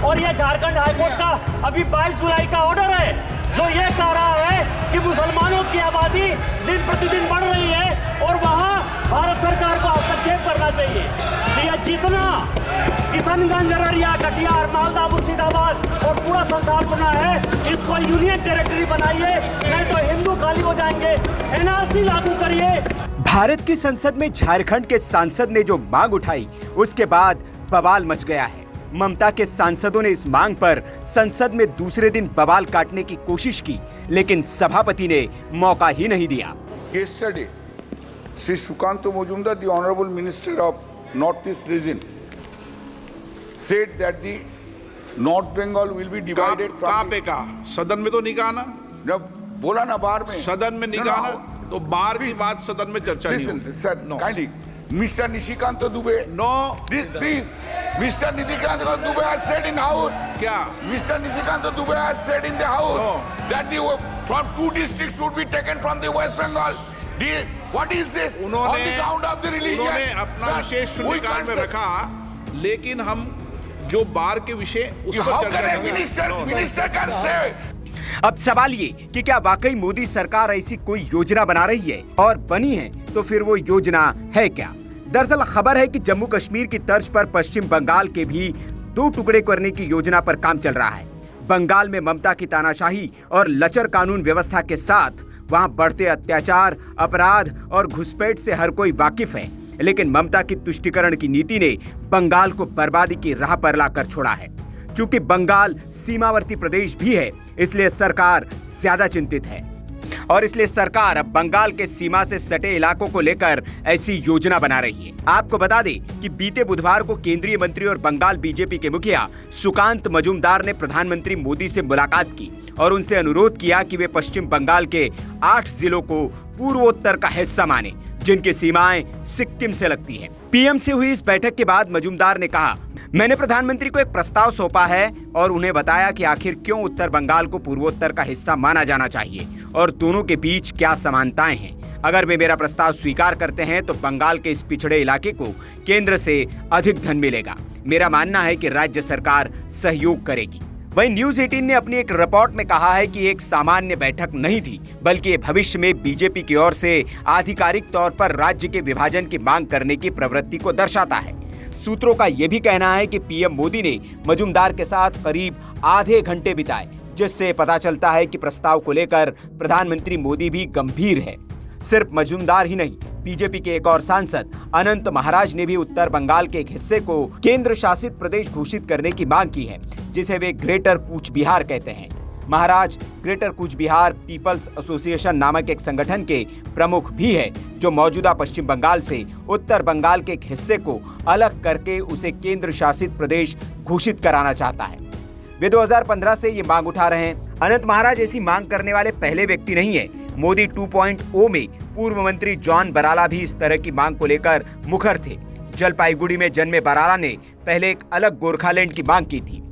और ये झारखंड हाईकोर्ट का अभी 22 जुलाई का ऑर्डर है जो ये कह रहा है कि मुसलमानों की आबादी दिन प्रतिदिन बढ़ रही है और वहाँ भारत सरकार को हस्तक्षेप करना चाहिए। तो यह जितना किशनगंज, अररिया, कटिहार, मालदा, मुर्शिदाबाद और पूरा संथालपना है, इसको यूनियन टेरिटरी बनाइए, नहीं तो हिंदू खाली हो जाएंगे। एनआरसी लागू करिए। भारत की संसद में झारखंड के सांसद ने जो मांग उठाई, उसके बाद बवाल मच गया है। ममता के सांसदों ने इस मांग पर संसद में दूसरे दिन बवाल काटने की कोशिश की, लेकिन सभापति ने मौका ही नहीं दिया। Yesterday, Sri Sukanta Majumdar, the Honorable Minister of Northeast Region, said that the North Bengal will be divided from. कहाँ पे कहा? सदन में तो नहीं कहा ना? बोला ना बाहर में। सदन में नहीं कहा ना? तो बाहर की बात सदन में चर्चा नहीं होगी। Listen, sir, kindly, Mr. Nishikanta Dubey. No. Please, Mr. Nishikanta Dubey has said in house. क्या? Mr. Nishikanta Dubey has said in the house that the from 2 districts should be taken from the West Bengal. What is this? On the ground of the religion. उन्होंने अपना विशेष शून्यकाल में रखा, लेकिन हम जो बार के विषय उस पर चर्चा करेंगे। Minister can say. अब सवाल ये कि क्या वाकई मोदी सरकार ऐसी कोई योजना बना रही है, और बनी है तो फिर वो योजना है क्या? दरअसल खबर है कि जम्मू कश्मीर की तर्ज पर पश्चिम बंगाल के भी 2 टुकड़े करने की योजना पर काम चल रहा है। बंगाल में ममता की तानाशाही और लचर कानून व्यवस्था के साथ वहां बढ़ते अत्याचार, अपराध और घुसपैठ से हर कोई वाकिफ है, लेकिन ममता की तुष्टीकरण की नीति ने बंगाल को बर्बादी की राह पर लाकर छोड़ा है। क्योंकि बंगाल सीमावर्ती प्रदेश भी है, इसलिए सरकार ज्यादा चिंतित है और इसलिए सरकार अब बंगाल के सीमा से सटे इलाकों को लेकर ऐसी योजना बना रही है। आपको बता दें कि बीते बुधवार को केंद्रीय मंत्री और बंगाल बीजेपी के मुखिया सुकांत मजूमदार ने प्रधानमंत्री मोदी से मुलाकात की और उनसे अनुरोध किया कि वे पश्चिम बंगाल के 8 जिलों को पूर्वोत्तर का हिस्सा माने, जिनकी सीमाएं सिक्किम से लगती हैं। पीएम से हुई इस बैठक के बाद मजूमदार ने कहा, मैंने प्रधानमंत्री को एक प्रस्ताव सौंपा है और उन्हें बताया कि आखिर क्यों उत्तर बंगाल को पूर्वोत्तर का हिस्सा माना जाना चाहिए और दोनों के बीच क्या समानताएं हैं। अगर वे मेरा प्रस्ताव स्वीकार करते हैं तो बंगाल के इस पिछड़े इलाके को केंद्र से अधिक धन मिलेगा। मेरा मानना है कि राज्य सरकार सहयोग करेगी। वहीं न्यूज 18 ने अपनी एक रिपोर्ट में कहा है कि एक सामान्य बैठक नहीं थी, बल्कि ये भविष्य में बीजेपी की ओर से आधिकारिक तौर पर राज्य के विभाजन की मांग करने की प्रवृत्ति को दर्शाता है। सूत्रों का यह भी कहना है कि पीएम मोदी ने मजूमदार के साथ करीब आधे घंटे बिताए, जिससे पता चलता है कि प्रस्ताव को लेकर प्रधानमंत्री मोदी भी गंभीर है। सिर्फ मजूमदार ही नहीं, बीजेपी के एक और सांसद अनंत महाराज ने भी उत्तर बंगाल के एक हिस्से को केंद्र शासित प्रदेश घोषित करने की मांग की है, जिसे वे ग्रेटर कूच बिहार कहते हैं। महाराज greater Cooch Behar peoples association नामक एक संगठन के प्रमुख भी है, जो मौजूदा पश्चिम बंगाल से उत्तर बंगाल के एक हिस्से को अलग करके उसे केंद्र शासित प्रदेश घोषित कराना चाहता है। वे 2015 से ये मांग उठा रहे हैं। अनंत महाराज ऐसी मांग करने वाले पहले व्यक्ति नहीं है। मोदी 2.0 में पूर्व मंत्री जॉन बराला भी इस तरह की मांग को लेकर मुखर थे। जलपाईगुड़ी में जन्मे बराला ने पहले एक अलग गोरखालैंड की मांग की थी।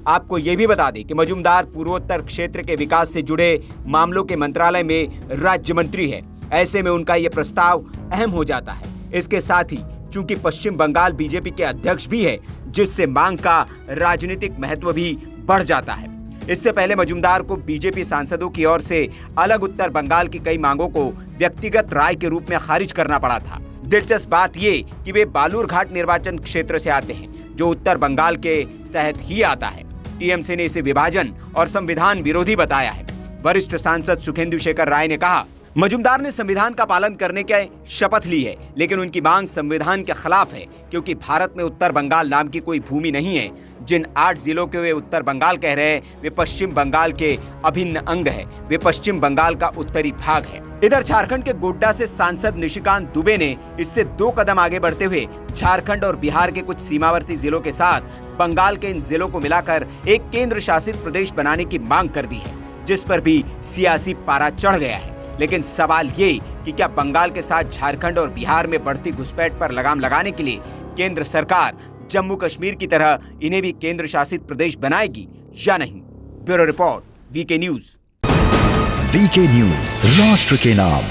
आपको ये भी बता दें कि मजूमदार पूर्वोत्तर क्षेत्र के विकास से जुड़े मामलों के मंत्रालय में राज्य मंत्री है। ऐसे में उनका ये प्रस्ताव अहम हो जाता है। इसके साथ ही चूंकि पश्चिम बंगाल बीजेपी के अध्यक्ष भी है, जिससे मांग का राजनीतिक महत्व भी बढ़ जाता है। इससे पहले मजूमदार को बीजेपी सांसदों की ओर से अलग उत्तर बंगाल की कई मांगों को व्यक्तिगत राय के रूप में खारिज करना पड़ा था। दिलचस्प बात ये कि वे बालूरघाट निर्वाचन क्षेत्र से आते हैं, जो उत्तर बंगाल के तहत ही आता है। टीएमसी ने इसे विभाजन और संविधान विरोधी बताया है। वरिष्ठ सांसद सुखेंदु शेखर राय ने कहा, मजूमदार ने संविधान का पालन करने की शपथ ली है, लेकिन उनकी मांग संविधान के खिलाफ है, क्योंकि भारत में उत्तर बंगाल नाम की कोई भूमि नहीं है। जिन 8 जिलों के वे उत्तर बंगाल कह रहे हैं, वे पश्चिम बंगाल के अभिन्न अंग है। वे पश्चिम बंगाल का उत्तरी भाग है। इधर झारखंड के गोड्डा से सांसद निशिकांत दुबे ने इससे 2 कदम आगे बढ़ते हुए झारखंड और बिहार के कुछ सीमावर्ती जिलों के साथ बंगाल के इन जिलों को मिलाकर एक केंद्र शासित प्रदेश बनाने की मांग कर दी है, जिस पर भी सियासी पारा चढ़ गया है। लेकिन सवाल ये कि क्या बंगाल के साथ झारखंड और बिहार में बढ़ती घुसपैठ पर लगाम लगाने के लिए केंद्र सरकार जम्मू कश्मीर की तरह इन्हें भी केंद्र शासित प्रदेश बनाएगी या नहीं? Bureau report, VK news. VK news, राष्ट्र के नाम।